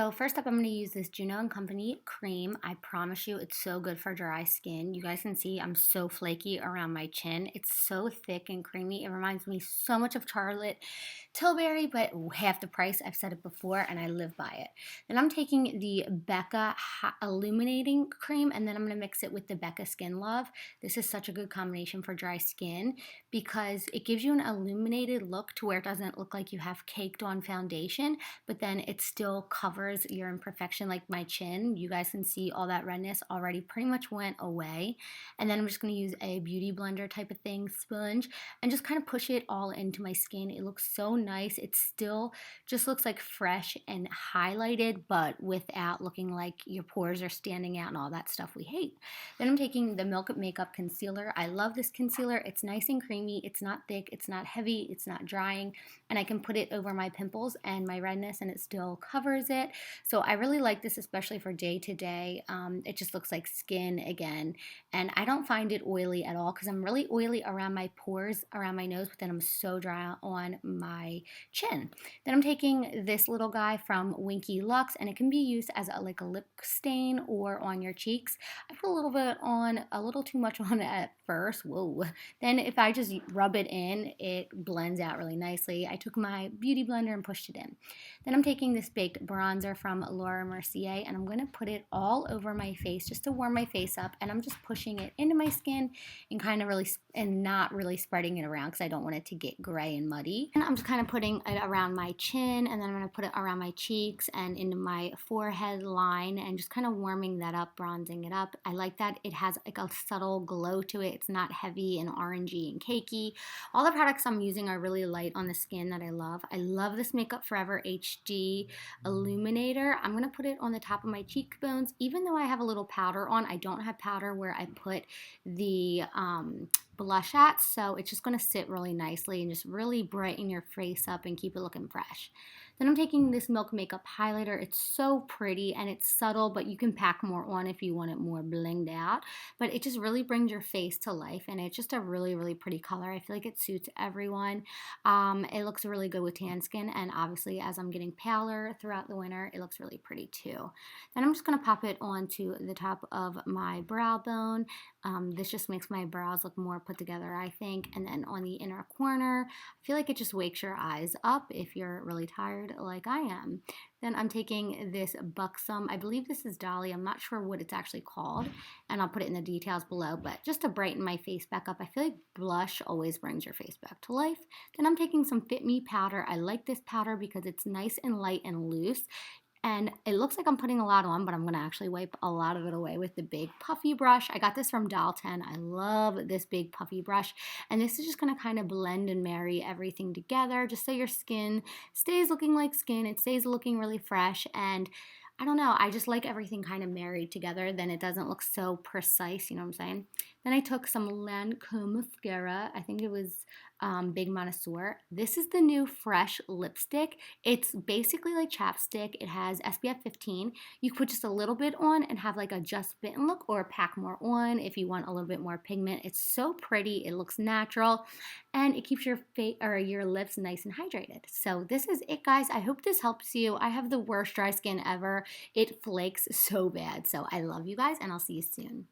So first up, I'm going to use this Juno& Company cream. I promise you it's so good for dry skin. You guys can see I'm so flaky around my chin. It's so thick and creamy. It reminds me so much of Charlotte Tilbury, but half the price. I've said it before and I live by it. Then I'm taking the Becca Illuminating Cream and then I'm going to mix it with the Becca Skin Love. This is such a good combination for dry skin because it gives you an illuminated look to where it doesn't look like you have caked on foundation, but then it still covers your imperfection like my chin. You guys can see all that redness already pretty much went away. And then I'm just going to use a beauty blender type of thing, sponge, and just kind of push it all into my skin. It looks so nice. It still just looks like fresh and highlighted, but without looking like your pores are standing out and all that stuff we hate. Then I'm taking the Milk Makeup Concealer. I love this concealer. It's nice and creamy. It's not thick. It's not heavy. It's not drying. And I can put it over my pimples and my redness and it still covers it. So I really like this, especially for day to day. It just looks like skin again. And I don't find it oily at all because I'm really oily around my pores, around my nose, but then I'm so dry on my chin. Then I'm taking this little guy from Winky Lux, and it can be used as like a lip stain or on your cheeks. I put a little bit on, a little too much on at first. Whoa. Then if I just rub it in, it blends out really nicely. I took my beauty blender and pushed it in. Then I'm taking this baked bronzer from Laura Mercier, and I'm going to put it all over my face just to warm my face up, and I'm just pushing it into my skin and kind of really, and not really spreading it around because I don't want it to get gray and muddy. And I'm just kind of putting it around my chin, and then I'm going to put it around my cheeks and into my forehead line and just kind of warming that up, bronzing it up. I like that it has like a subtle glow to it. It's not heavy and orangey and cakey. All the products I'm using are really light on the skin that I love. I love this Makeup Forever HD Illuminator. I'm going to put it on the top of my cheekbones. Even though I have a little powder on, I don't have powder where I put the blush at, so it's just going to sit really nicely and just really brighten your face up and keep it looking fresh. Then I'm taking this Milk Makeup Highlighter. It's so pretty and it's subtle, but you can pack more on if you want it more blinged out. But it just really brings your face to life, and it's just a really, really pretty color. I feel like it suits everyone. It looks really good with tan skin, and obviously as I'm getting paler throughout the winter, it looks really pretty too. Then I'm just going to pop it onto the top of my brow bone. This just makes my brows look more put together, I think. And then on the inner corner, I feel like it just wakes your eyes up if you're really tired like I am. Then I'm taking this Buxom, I believe this is Dolly, I'm not sure what it's actually called, and I'll put it in the details below, but just to brighten my face back up. I feel like blush always brings your face back to life. Then I'm taking some Fit Me powder. I like this powder because it's nice and light and loose. And it looks like I'm putting a lot on, but I'm going to actually wipe a lot of it away with the big puffy brush. I got this from Doll 10. I love this big puffy brush. And this is just going to kind of blend and marry everything together just so your skin stays looking like skin. It stays looking really fresh. And I don't know, I just like everything kind of married together. Then it doesn't look so precise, you know what I'm saying? Then I took some Lancome mascara. I think it was Big Montessori. This is the new Fresh lipstick. It's basically like chapstick. It has SPF 15. You put just a little bit on and have like a just bitten look, or pack more on if you want a little bit more pigment. It's so pretty. It looks natural, and it keeps your face or your lips nice and hydrated. So this is it, guys. I hope this helps you. I have the worst dry skin ever. It flakes so bad. So I love you guys, and I'll see you soon.